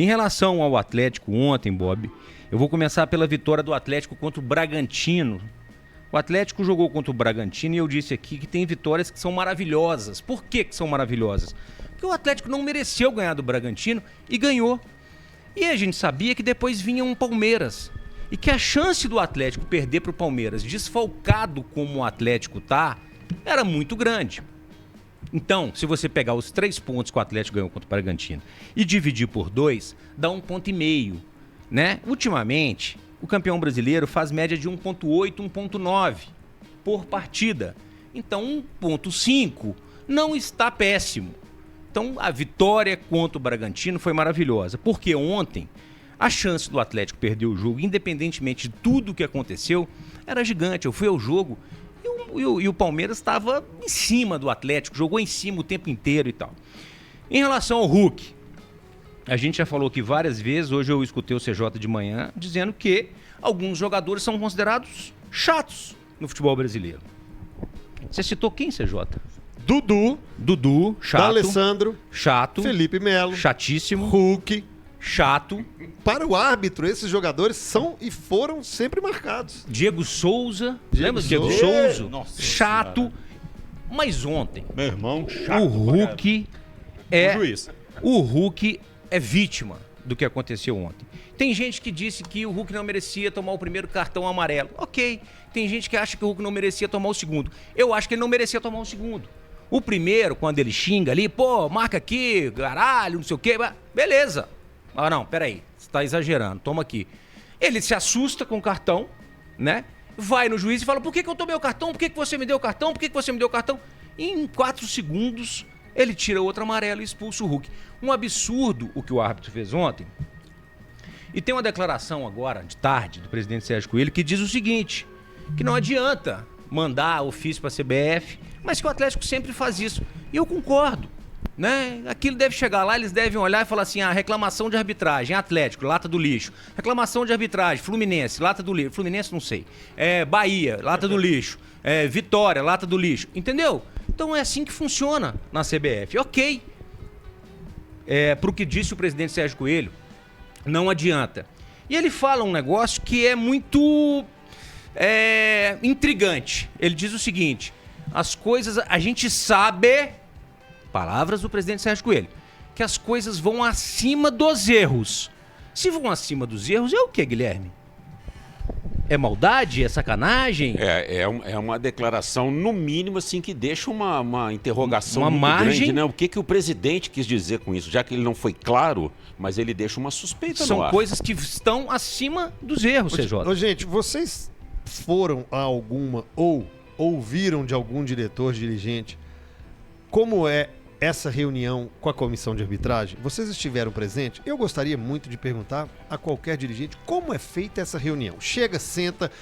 Em relação ao Atlético ontem, Bob, eu vou começar pela vitória do Atlético contra o Bragantino. O Atlético jogou contra o Bragantino e eu disse aqui que tem vitórias que são maravilhosas. Por que são maravilhosas? Porque o Atlético não mereceu ganhar do Bragantino e ganhou. E a gente sabia que depois vinha um Palmeiras. E que a chance do Atlético perder para o Palmeiras, desfalcado como o Atlético tá, era muito grande. Então, se você pegar os 3 pontos que o Atlético ganhou contra o Bragantino e dividir por 2, dá 1,5 ponto, né? Ultimamente, o campeão brasileiro faz média de 1,8, 1,9 por partida. Então, 1,5 não está péssimo. Então, a vitória contra o Bragantino foi maravilhosa. Porque ontem, a chance do Atlético perder o jogo, independentemente de tudo o que aconteceu, era gigante. Eu fui ao jogo e o Palmeiras estava em cima do Atlético, jogou em cima o tempo inteiro e tal. Em relação ao Hulk, a gente já falou aqui várias vezes, hoje eu escutei o CJ de manhã, dizendo que alguns jogadores são considerados chatos no futebol brasileiro. Você citou quem, CJ? Dudu, chato. D'Alessandro, chato. Felipe Melo, chatíssimo. Hulk. Chato. Para o árbitro, esses jogadores são e foram sempre marcados. Diego Souza. Lembra do Diego Souza? Nossa, chato. Senhora. Mas ontem, meu irmão, chato. O Hulk é vítima do que aconteceu ontem. Tem gente que disse que o Hulk não merecia tomar o primeiro cartão amarelo. Ok. Tem gente que acha que o Hulk não merecia tomar o segundo. Eu acho que ele não merecia tomar o segundo. O primeiro, quando ele xinga ali, pô, marca aqui, caralho, não sei o quê, beleza. Ah, não, peraí, você tá exagerando, toma aqui. Ele se assusta com o cartão, né? Vai no juiz e fala, por que eu tomei o cartão? Por que você me deu o cartão? Por que você me deu o cartão? E em 4 segundos, ele tira outro amarelo e expulsa o Hulk. Um absurdo o que o árbitro fez ontem. E tem uma declaração agora, de tarde, do presidente Sérgio Coelho, que diz o seguinte, que não adianta mandar ofício para a CBF, mas que o Atlético sempre faz isso. E eu concordo. Né? Aquilo deve chegar lá, eles devem olhar e falar assim, reclamação de arbitragem, Atlético, lata do lixo. Reclamação de arbitragem, Fluminense, lata do lixo. Fluminense não sei. Bahia, lata do lixo. Vitória, lata do lixo. Entendeu? Então é assim que funciona na CBF. Ok. Pro que disse o presidente Sérgio Coelho, não adianta. E ele fala um negócio que é muito intrigante. Ele diz o seguinte, as coisas, a gente sabe... Palavras do presidente Sérgio Coelho, que as coisas vão acima dos erros. Se vão acima dos erros, é o que, Guilherme? É maldade? É sacanagem? É uma declaração, no mínimo, assim, que deixa uma interrogação uma muito margem... grande, né? O que o presidente quis dizer com isso? Já que ele não foi claro, mas ele deixa uma suspeita no ar. São coisas que estão acima dos erros, CJ. Gente, vocês foram a alguma ou ouviram de algum diretor, dirigente, como é essa reunião com a comissão de arbitragem? Vocês estiveram presentes? Eu gostaria muito de perguntar a qualquer dirigente como é feita essa reunião. Chega, senta,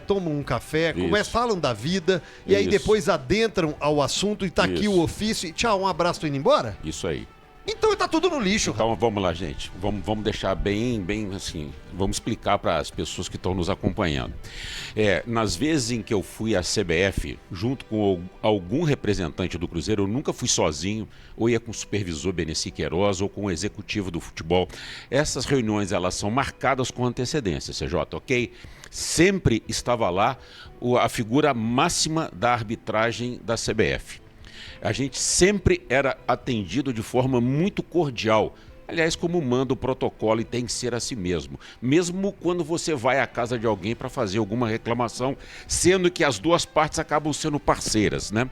toma um café, falam da vida e aí depois adentram ao assunto e tá aqui o ofício e tchau, um abraço, tô indo embora? Isso aí. Então tá tudo no lixo. Então vamos lá, gente. Vamos deixar bem assim, vamos explicar para as pessoas que estão nos acompanhando. Nas vezes em que eu fui à CBF, junto com algum representante do Cruzeiro, eu nunca fui sozinho, ou ia com o supervisor Beneci Queiroz, ou com o executivo do futebol. Essas reuniões, elas são marcadas com antecedência, CJ, ok? Sempre estava lá a figura máxima da arbitragem da CBF. A gente sempre era atendido de forma muito cordial. Aliás, como manda o protocolo e tem que ser assim mesmo. Mesmo quando você vai à casa de alguém para fazer alguma reclamação, sendo que as duas partes acabam sendo parceiras, né?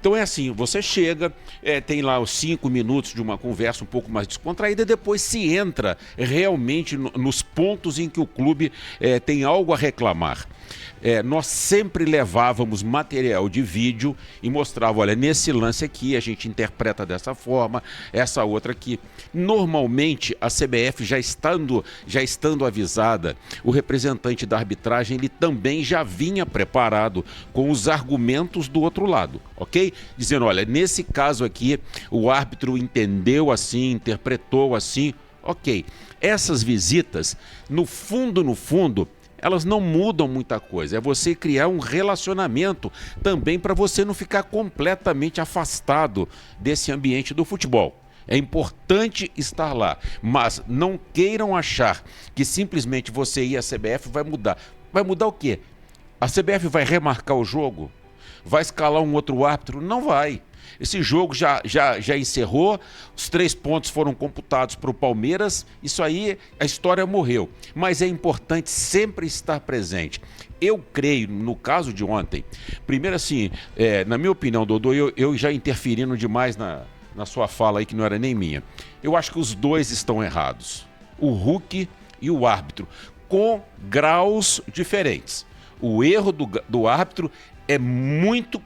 Então é assim, você chega, tem lá os 5 minutos de uma conversa um pouco mais descontraída e depois se entra realmente nos pontos em que o clube tem algo a reclamar. Nós sempre levávamos material de vídeo e mostrava, olha, nesse lance aqui a gente interpreta dessa forma, essa outra aqui. Normalmente a CBF já estando avisada, o representante da arbitragem ele também já vinha preparado com os argumentos do outro lado, ok? Dizendo, olha, nesse caso aqui o árbitro entendeu assim, interpretou assim, ok. Essas visitas, no fundo, elas não mudam muita coisa. É você criar um relacionamento também para você não ficar completamente afastado desse ambiente do futebol. É importante estar lá. Mas não queiram achar que simplesmente você ir à CBF vai mudar. Vai mudar o quê? A CBF vai remarcar o jogo? Vai escalar um outro árbitro? Não vai. Esse jogo já encerrou, os 3 pontos foram computados para o Palmeiras, isso aí, a história morreu. Mas é importante sempre estar presente. Eu creio, no caso de ontem, primeiro assim, na minha opinião, Dodô, eu já interferindo demais na sua fala aí, que não era nem minha. Eu acho que os dois estão errados, o Hulk e o árbitro, com graus diferentes. O erro do árbitro é muito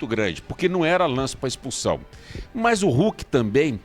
grande, porque não era lance para expulsão. Mas o Hulk também,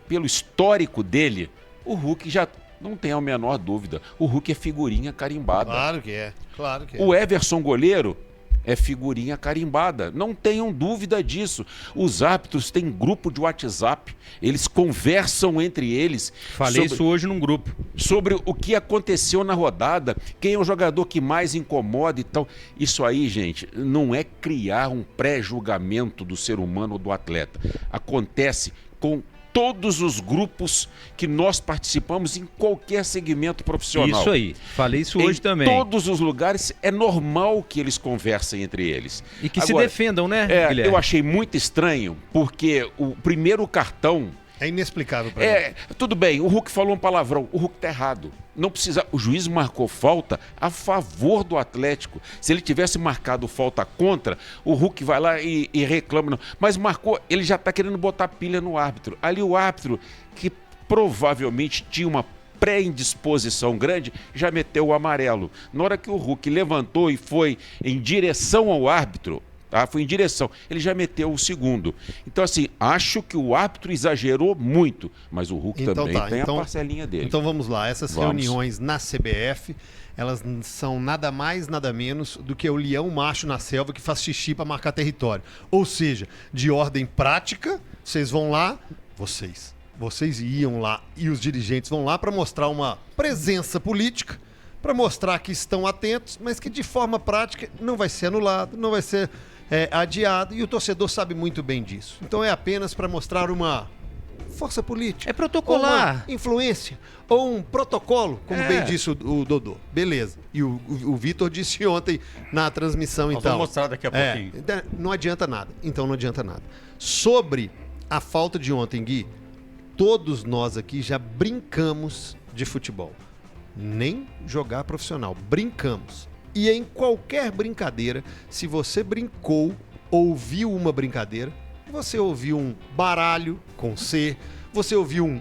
pelo histórico dele, o Hulk já não tem a menor dúvida. O Hulk é figurinha carimbada. Claro que é, claro que é. O Everson goleiro é figurinha carimbada. Não tenham dúvida disso. Os árbitros têm grupo de WhatsApp, eles conversam entre eles. Falei isso hoje num grupo. Sobre o que aconteceu na rodada, quem é o jogador que mais incomoda e tal. Isso aí, gente, não é criar um pré-julgamento do ser humano ou do atleta. Acontece com todos os grupos que nós participamos em qualquer segmento profissional. Isso aí, falei isso hoje também. Em todos os lugares é normal que eles conversem entre eles. E que se defendam, né, Guilherme? Eu achei muito estranho, porque o primeiro cartão... É inexplicável para mim. Tudo bem, o Hulk falou um palavrão, o Hulk tá errado. Não precisa, o juiz marcou falta a favor do Atlético. Se ele tivesse marcado falta contra, o Hulk vai lá e reclama. Não. Mas marcou, ele já tá querendo botar pilha no árbitro. Ali o árbitro, que provavelmente tinha uma pré-indisposição grande, já meteu o amarelo. Na hora que o Hulk levantou e foi em direção ao árbitro, foi em direção, ele já meteu o segundo. Então, assim, acho que o árbitro exagerou muito, mas o Hulk também tem a parcelinha dele. Então vamos lá, essas reuniões na CBF, elas são nada mais, nada menos do que o leão macho na selva que faz xixi para marcar território. Ou seja, de ordem prática, vocês vão lá, vocês iam lá e os dirigentes vão lá para mostrar uma presença política, para mostrar que estão atentos, mas que de forma prática não vai ser anulado, não vai ser adiado, e o torcedor sabe muito bem disso. Então é apenas para mostrar uma força política. É protocolar. Uma influência, ou um protocolo, como bem disse o Dodô. Beleza. E o Vitor disse ontem na transmissão, Nós então. vamos mostrar daqui a pouquinho. Não adianta nada. Então não adianta nada. Sobre a falta de ontem, Gui, todos nós aqui já brincamos de futebol. Nem jogar profissional. Brincamos. E em qualquer brincadeira, se você brincou, ouviu uma brincadeira, você ouviu um baralho com C, você ouviu um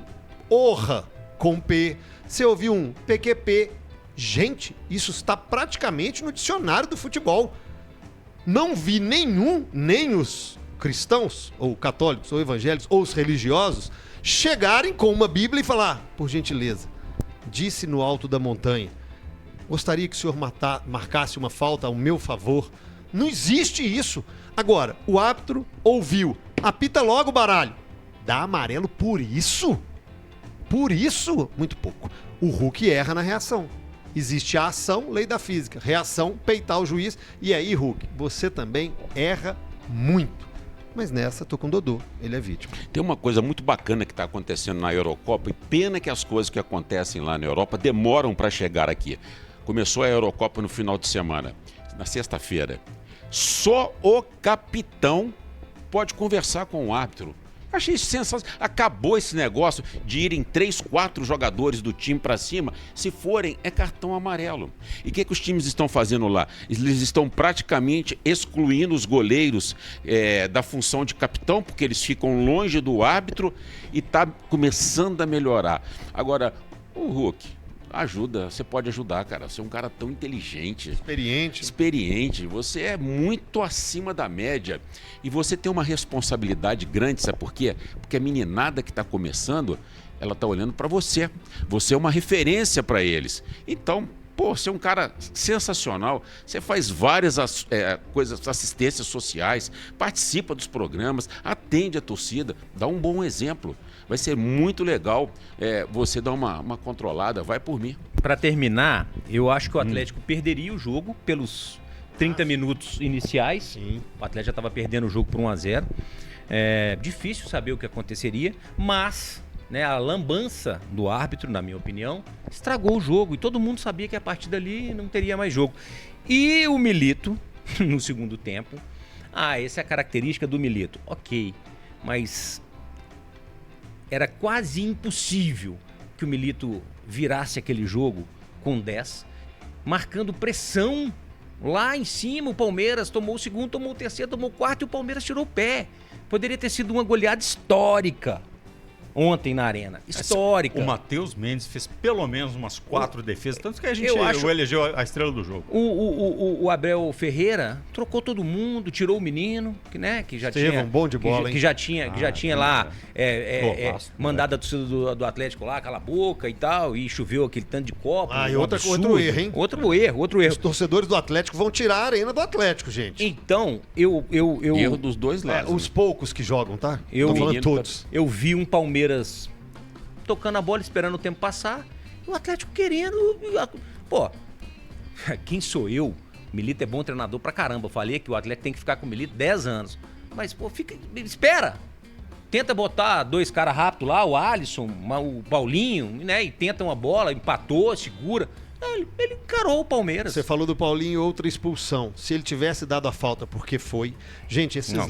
orra com P, você ouviu um PQP. Gente, isso está praticamente no dicionário do futebol. Não vi nenhum, nem os cristãos, ou católicos, ou evangélicos, ou os religiosos, chegarem com uma Bíblia e falar, por gentileza, disse no alto da montanha, gostaria que o senhor marcasse uma falta ao meu favor. Não existe isso. Agora, o árbitro ouviu, apita logo o baralho. Dá amarelo por isso? Por isso? Muito pouco. O Hulk erra na reação. Existe a ação, lei da física. Reação, peitar o juiz. E aí, Hulk, você também erra muito. Mas nessa, tô com o Dodô, ele é vítima. Tem uma coisa muito bacana que está acontecendo na Eurocopa, e pena que as coisas que acontecem lá na Europa demoram para chegar aqui. Começou a Eurocopa no final de semana, na sexta-feira. Só o capitão pode conversar com o árbitro. Achei sensacional. Acabou esse negócio de irem 3, 4 jogadores do time para cima. Se forem, é cartão amarelo. E o que os times estão fazendo lá? Eles estão praticamente excluindo os goleiros da função de capitão, porque eles ficam longe do árbitro e está começando a melhorar. Agora, o Hulk... ajuda, você pode ajudar, cara. Você é um cara tão inteligente. Experiente. Você é muito acima da média. E você tem uma responsabilidade grande, sabe por quê? Porque a meninada que está começando, ela está olhando para você. Você é uma referência para eles. Então, você é um cara sensacional. Você faz várias coisas, assistências sociais, participa dos programas, atende a torcida, dá um bom exemplo. Vai ser muito legal você dar uma controlada. Vai por mim. Para terminar, eu acho que o Atlético perderia o jogo pelos 30 minutos iniciais. Sim. O Atlético já estava perdendo o jogo por 1-0. É difícil saber o que aconteceria, mas, né, a lambança do árbitro, na minha opinião, estragou o jogo. E todo mundo sabia que a partir dali não teria mais jogo. E o Milito, no segundo tempo... essa é a característica do Milito. Ok, mas era quase impossível que o Milito virasse aquele jogo com 10, marcando pressão lá em cima. O Palmeiras tomou o segundo, tomou o terceiro, tomou o quarto e o Palmeiras tirou o pé. Poderia ter sido uma goleada histórica ontem na Arena. Histórica. O Matheus Mendes fez pelo menos umas 4 defesas, tanto que a gente elegeu a estrela do jogo. O Abel Ferreira trocou todo mundo, tirou o menino, que já tinha... bom de bola, que já tinha lá mandado a torcida do Atlético lá, cala a boca e tal, e choveu aquele tanto de copo. E outro erro, hein? Outro erro. Os torcedores do Atlético vão tirar a Arena do Atlético, gente. Então, Erro dos dois lados. Os poucos que jogam, tá? Tô falando todos. Eu vi um Palmeiras tocando a bola, esperando o tempo passar, e o Atlético querendo... Pô, quem sou eu? Milito é bom treinador pra caramba. Eu falei que o Atlético tem que ficar com o Milito 10 anos. Mas, pô, espera. Tenta botar 2 caras rápidos lá, o Alisson, o Paulinho, né? E tenta uma bola, empatou, segura. Ele encarou o Palmeiras. Você falou do Paulinho, outra expulsão. Se ele tivesse dado a falta, porque foi... Gente, esses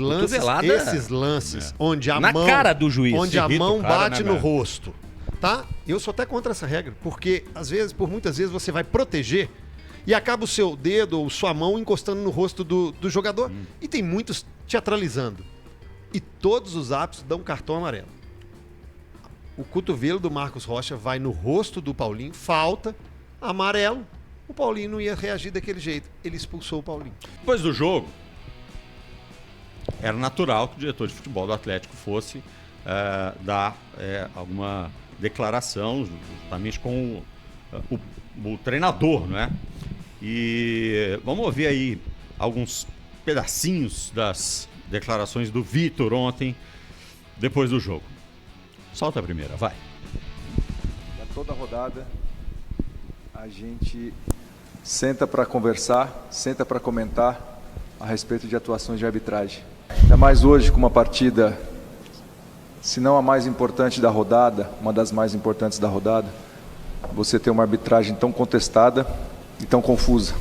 lances onde a na mão... cara do juiz. Onde a mão bate no velho? rosto, tá? Eu sou até contra essa regra, porque às vezes, por muitas vezes, você vai proteger e acaba o seu dedo ou sua mão encostando no rosto do jogador. E tem muitos teatralizando. E todos os árbitros dão cartão amarelo. O cotovelo do Marcos Rocha vai no rosto do Paulinho, falta... amarelo, o Paulinho não ia reagir daquele jeito. Ele expulsou o Paulinho. Depois do jogo, era natural que o diretor de futebol do Atlético fosse dar alguma declaração, justamente com o treinador, né? E vamos ouvir aí alguns pedacinhos das declarações do Vitor ontem, depois do jogo. Solta a primeira, vai. Toda rodada a gente senta para conversar, senta para comentar a respeito de atuações de arbitragem. Ainda mais hoje com uma partida, se não a mais importante da rodada, uma das mais importantes da rodada, você ter uma arbitragem tão contestada e tão confusa.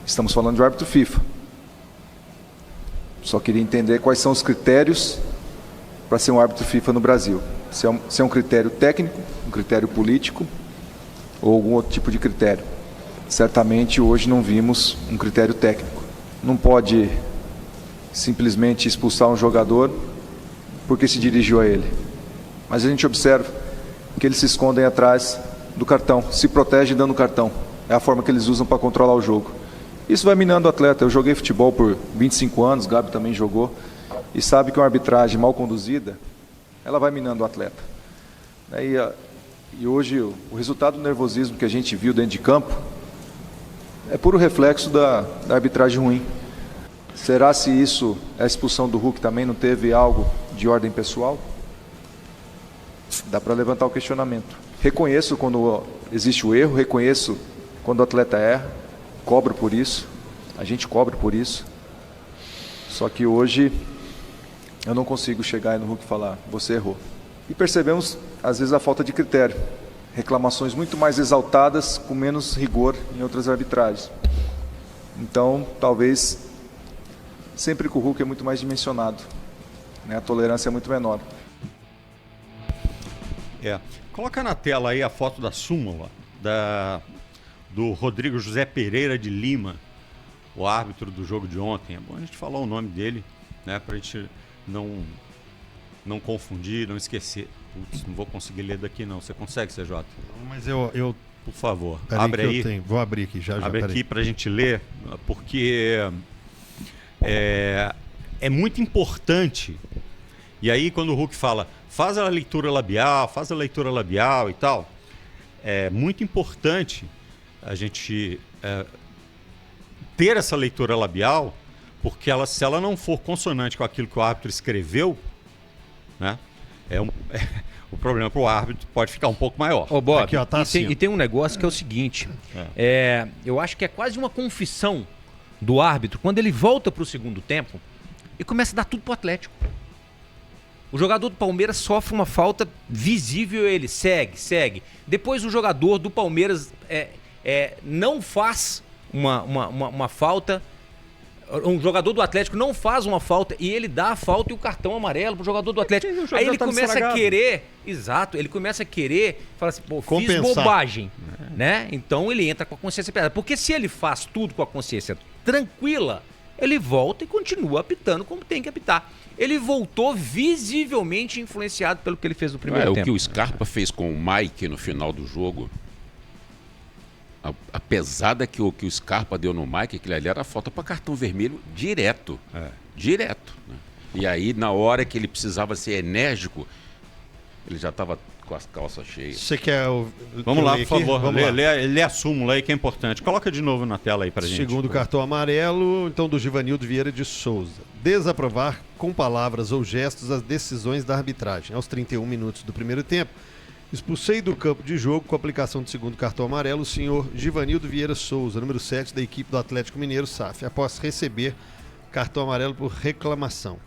Estamos falando de árbitro FIFA. Só queria entender quais são os critérios para ser um árbitro FIFA no Brasil. Se é um critério técnico, um critério político ou algum outro tipo de critério. Certamente hoje não vimos um critério técnico. Não pode simplesmente expulsar um jogador porque se dirigiu a ele. Mas a gente observa que eles se escondem atrás do cartão, se protegem dando cartão. É a forma que eles usam para controlar o jogo. Isso vai minando o atleta. Eu joguei futebol por 25 anos, Gabi também jogou, e sabe que uma arbitragem mal conduzida, ela vai minando o atleta. E hoje o resultado do nervosismo que a gente viu dentro de campo é puro reflexo da arbitragem ruim. Será se isso, a expulsão do Hulk também não teve algo de ordem pessoal? Dá para levantar o questionamento. Reconheço quando existe o erro, reconheço quando o atleta erra, cobro por isso, a gente cobra por isso. Só que hoje eu não consigo chegar aí no Hulk e falar, você errou. E percebemos, às vezes, a falta de critério. Reclamações muito mais exaltadas, com menos rigor em outras arbitragens. Então, talvez, sempre que o Hulk é muito mais dimensionado, né? A tolerância é muito menor. Coloca na tela aí a foto da súmula do Rodrigo José Pereira de Lima, o árbitro do jogo de ontem. É bom a gente falar o nome dele, né, pra gente não confundir, não esquecer. Putz, não vou conseguir ler daqui não. Você consegue, CJ? Mas eu Por favor, abre aí. Vou abrir aqui já. Abre aqui pra gente ler, porque é muito importante. E aí quando o Hulk fala, faz a leitura labial e tal, é muito importante a gente ter essa leitura labial, porque se ela não for consonante com aquilo que o árbitro escreveu, né, o problema para o árbitro pode ficar um pouco maior. Ô, Bob, aqui, ó, tá assim, e tem um negócio que é o seguinte, eu acho que é quase uma confissão do árbitro, quando ele volta para o segundo tempo, e começa a dar tudo pro Atlético. O jogador do Palmeiras sofre uma falta visível, ele segue. Depois o jogador do Palmeiras não faz uma falta. Um jogador do Atlético não faz uma falta e ele dá a falta e o cartão amarelo pro jogador do Atlético. Aí ele começa a querer, ele começa a querer, fala assim, pô, fiz bobagem, né? Então ele entra com a consciência pesada. Porque se ele faz tudo com a consciência tranquila, ele volta e continua apitando como tem que apitar. Ele voltou visivelmente influenciado pelo que ele fez no primeiro tempo. O que o Scarpa fez com o Mike no final do jogo, a pesada que o Scarpa deu no Mike, aquilo ali era falta para cartão vermelho direto. Direto. Né? E aí, na hora que ele precisava ser enérgico, ele já estava com as calças cheias. Você quer Vamos lá, por favor. Vamos lá. Lê a súmula aí que é importante. Coloca de novo na tela aí pra gente. Segundo cartão amarelo, então, do Givanildo Vieira de Souza. Desaprovar com palavras ou gestos as decisões da arbitragem. Aos 31 minutos do primeiro tempo, expulsei do campo de jogo com a aplicação do segundo cartão amarelo o senhor Givanildo Vieira Souza, número 7 da equipe do Atlético Mineiro SAF, após receber cartão amarelo por reclamação.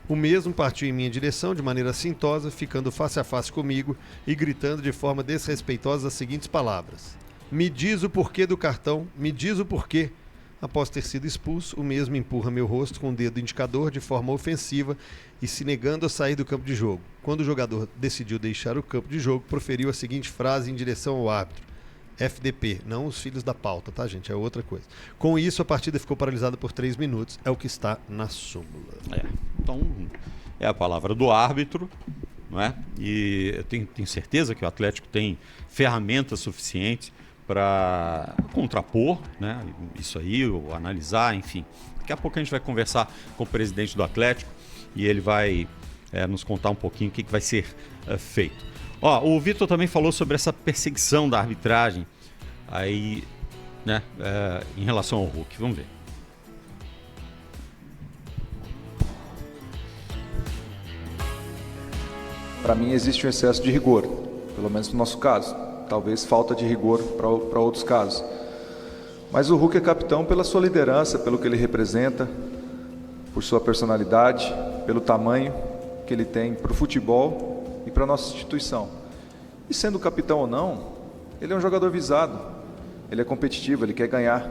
O mesmo partiu em minha direção de maneira assintosa, ficando face a face comigo e gritando de forma desrespeitosa as seguintes palavras: me diz o porquê do cartão, me diz o porquê. Após ter sido expulso, o mesmo empurra meu rosto com o dedo indicador de forma ofensiva e se negando a sair do campo de jogo. Quando o jogador decidiu deixar o campo de jogo, proferiu a seguinte frase em direção ao árbitro: FDP, não os filhos da pauta, tá, gente? É outra coisa. Com isso, a partida ficou paralisada por 3 minutos. É o que está na súmula. Então, é a palavra do árbitro, não é? E eu tenho certeza que o Atlético tem ferramentas suficientes para contrapor, né? Isso aí, ou analisar, enfim. Daqui a pouco a gente vai conversar com o presidente do Atlético e ele vai nos contar um pouquinho o que vai ser feito. O Vitor também falou sobre essa perseguição da arbitragem aí, né, em relação ao Hulk. Vamos ver. Para mim existe um excesso de rigor, pelo menos no nosso caso. Talvez falta de rigor para outros casos. Mas o Hulk é capitão pela sua liderança, pelo que ele representa, por sua personalidade, pelo tamanho que ele tem para o futebol e para a nossa instituição. E sendo capitão ou não, ele é um jogador visado, ele é competitivo, ele quer ganhar.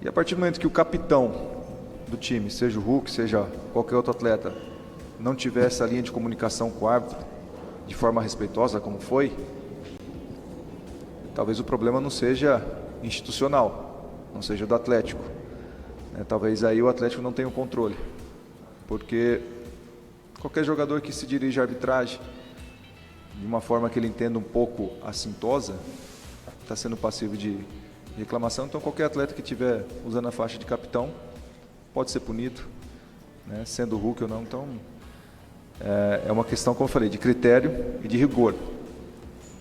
E a partir do momento que o capitão do time, seja o Hulk, seja qualquer outro atleta, não tiver essa linha de comunicação com o árbitro de forma respeitosa, como foi, talvez o problema não seja institucional, não seja do Atlético. Talvez aí o Atlético não tenha o controle, porque qualquer jogador que se dirige à arbitragem de uma forma que ele entenda um pouco assintosa, está sendo passivo de reclamação. Então qualquer atleta que estiver usando a faixa de capitão pode ser punido, né, sendo o Hulk ou não. Então é uma questão, como eu falei, de critério e de rigor.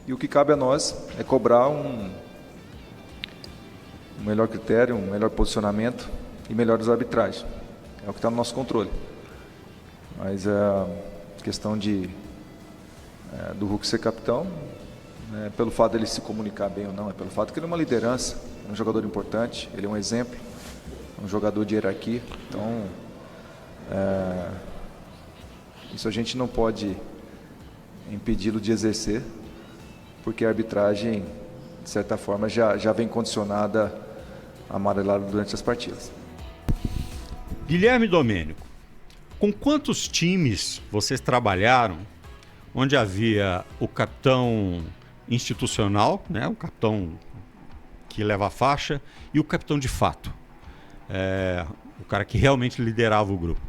E o que cabe a nós é cobrar um melhor critério, um melhor posicionamento e melhores arbitragens. É o que está no nosso controle. Mas a questão do Hulk ser capitão, pelo fato dele se comunicar bem ou não, é pelo fato que ele é uma liderança, é um jogador importante, ele é um exemplo, é um jogador de hierarquia. Então, isso a gente não pode impedi-lo de exercer, porque a arbitragem, de certa forma, já vem condicionada a amarelada durante as partidas. Guilherme Domênico, com quantos times vocês trabalharam onde havia o capitão institucional, né, o capitão que leva a faixa, e o capitão de fato, o cara que realmente liderava o grupo?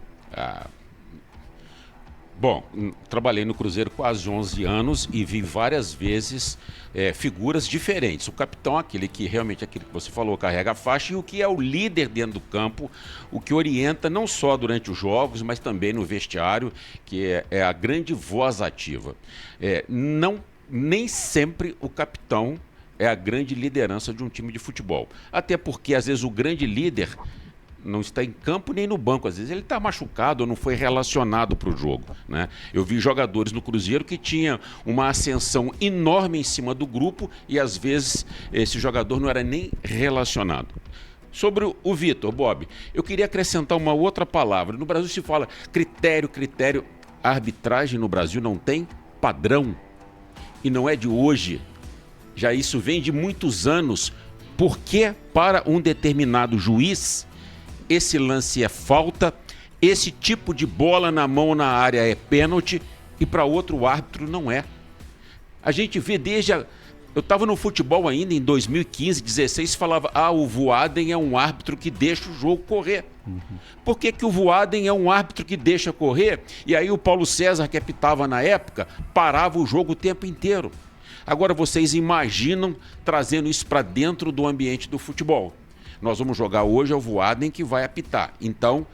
Bom, trabalhei no Cruzeiro quase 11 anos e vi várias vezes figuras diferentes. O capitão, aquele que você falou, carrega a faixa, e o que é o líder dentro do campo, o que orienta não só durante os jogos, mas também no vestiário, que é a grande voz ativa. Nem sempre o capitão é a grande liderança de um time de futebol. Até porque, às vezes, o grande líder não está em campo nem no banco, às vezes ele está machucado ou não foi relacionado para o jogo, né? Eu vi jogadores no Cruzeiro que tinham uma ascensão enorme em cima do grupo e às vezes esse jogador não era nem relacionado. Sobre o Vitor, Bob, eu queria acrescentar uma outra palavra. No Brasil se fala critério. A arbitragem no Brasil não tem padrão. E não é de hoje. Já isso vem de muitos anos. Porque para um determinado juiz, esse lance é falta, esse tipo de bola na mão na área é pênalti e para outro árbitro não é. A gente vê desde eu estava no futebol ainda em 2015, 16, falava, o Voaden é um árbitro que deixa o jogo correr. Por que o Voaden é um árbitro que deixa correr? E aí o Paulo César, que apitava na época, parava o jogo o tempo inteiro. Agora vocês imaginam trazendo isso para dentro do ambiente do futebol. Nós vamos jogar hoje, é o Voaden que vai apitar. Então,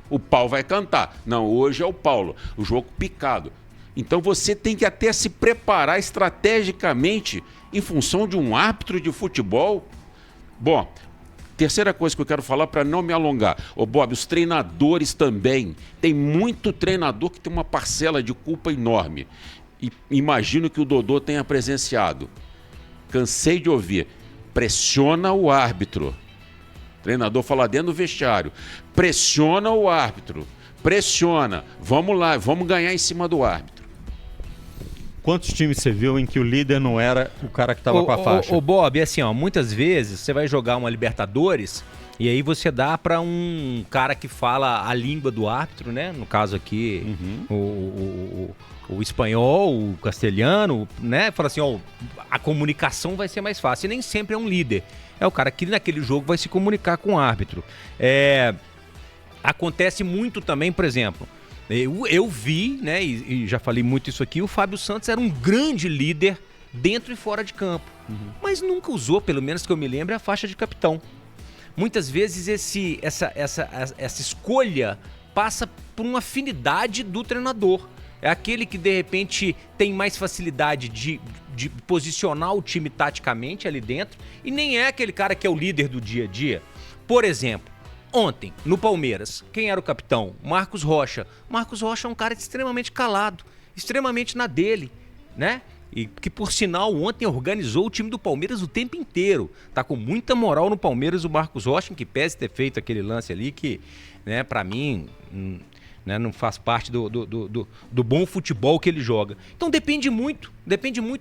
o pau vai cantar. Não, hoje é o Paulo, o jogo picado. Então você tem que até se preparar estrategicamente em função de um árbitro de futebol. Bom, terceira coisa que eu quero falar para não me alongar. Bob, os treinadores também. Tem muito treinador que tem uma parcela de culpa enorme. E imagino que o Dodô tenha presenciado. Cansei de ouvir. Pressiona o árbitro. O treinador fala dentro do vestiário. Pressiona o árbitro. Pressiona. Vamos lá, vamos ganhar em cima do árbitro. Quantos times você viu em que o líder não era o cara que estava com a faixa? Ô Bob, assim, muitas vezes você vai jogar uma Libertadores e aí você dá para um cara que fala a língua do árbitro, né? No caso aqui, o espanhol, o castelhano, né? Fala assim, a comunicação vai ser mais fácil. E nem sempre é um líder. É o cara que naquele jogo vai se comunicar com o árbitro. Acontece muito também, por exemplo, eu vi, né, e já falei muito isso aqui, o Fábio Santos era um grande líder dentro e fora de campo, mas nunca usou, pelo menos que eu me lembre, a faixa de capitão. Muitas vezes essa escolha passa por uma afinidade do treinador. É aquele que, de repente, tem mais facilidade de posicionar o time taticamente ali dentro e nem é aquele cara que é o líder do dia a dia. Por exemplo, ontem, no Palmeiras, quem era o capitão? Marcos Rocha. Marcos Rocha é um cara extremamente calado, extremamente na dele, né? E que, por sinal, ontem organizou o time do Palmeiras o tempo inteiro. Tá com muita moral no Palmeiras o Marcos Rocha, que pese ter feito aquele lance ali que, né, pra mim, né, não faz parte do bom futebol que ele joga. Então depende muito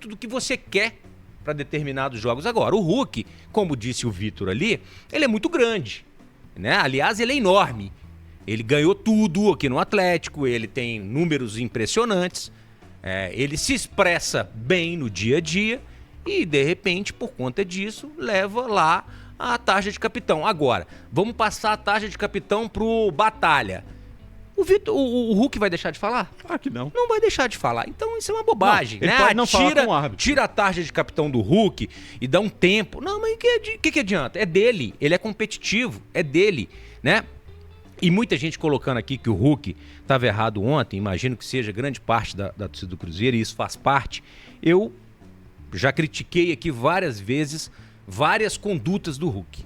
do que você quer para determinados jogos. Agora, o Hulk, como disse o Vitor ali, ele é muito grande. Né? Aliás, ele é enorme. Ele ganhou tudo aqui no Atlético, ele tem números impressionantes, ele se expressa bem no dia a dia e, de repente, por conta disso, leva lá a tarja de capitão. Agora, vamos passar a tarja de capitão pro Batalha. O Hulk vai deixar de falar? Claro que não. Não vai deixar de falar. Então isso é uma bobagem, não, né? Ele pode não falar com o árbitro. Tira a tarja de capitão do Hulk e dá um tempo. Não, mas o que adianta? É dele. Ele é competitivo. É dele, né? E muita gente colocando aqui que o Hulk estava errado ontem. Imagino que seja grande parte da torcida do Cruzeiro e isso faz parte. Eu já critiquei aqui várias vezes várias condutas do Hulk.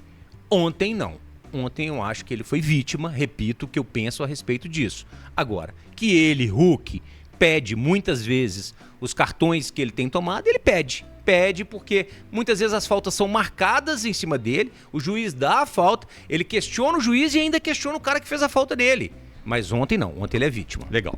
Ontem não. Ontem eu acho que ele foi vítima, repito o que eu penso a respeito disso. Agora, que ele, Hulk, pede muitas vezes os cartões que ele tem tomado, ele pede. Pede porque muitas vezes as faltas são marcadas em cima dele, o juiz dá a falta, ele questiona o juiz e ainda questiona o cara que fez a falta dele. Mas ontem não, ontem ele é vítima. Legal.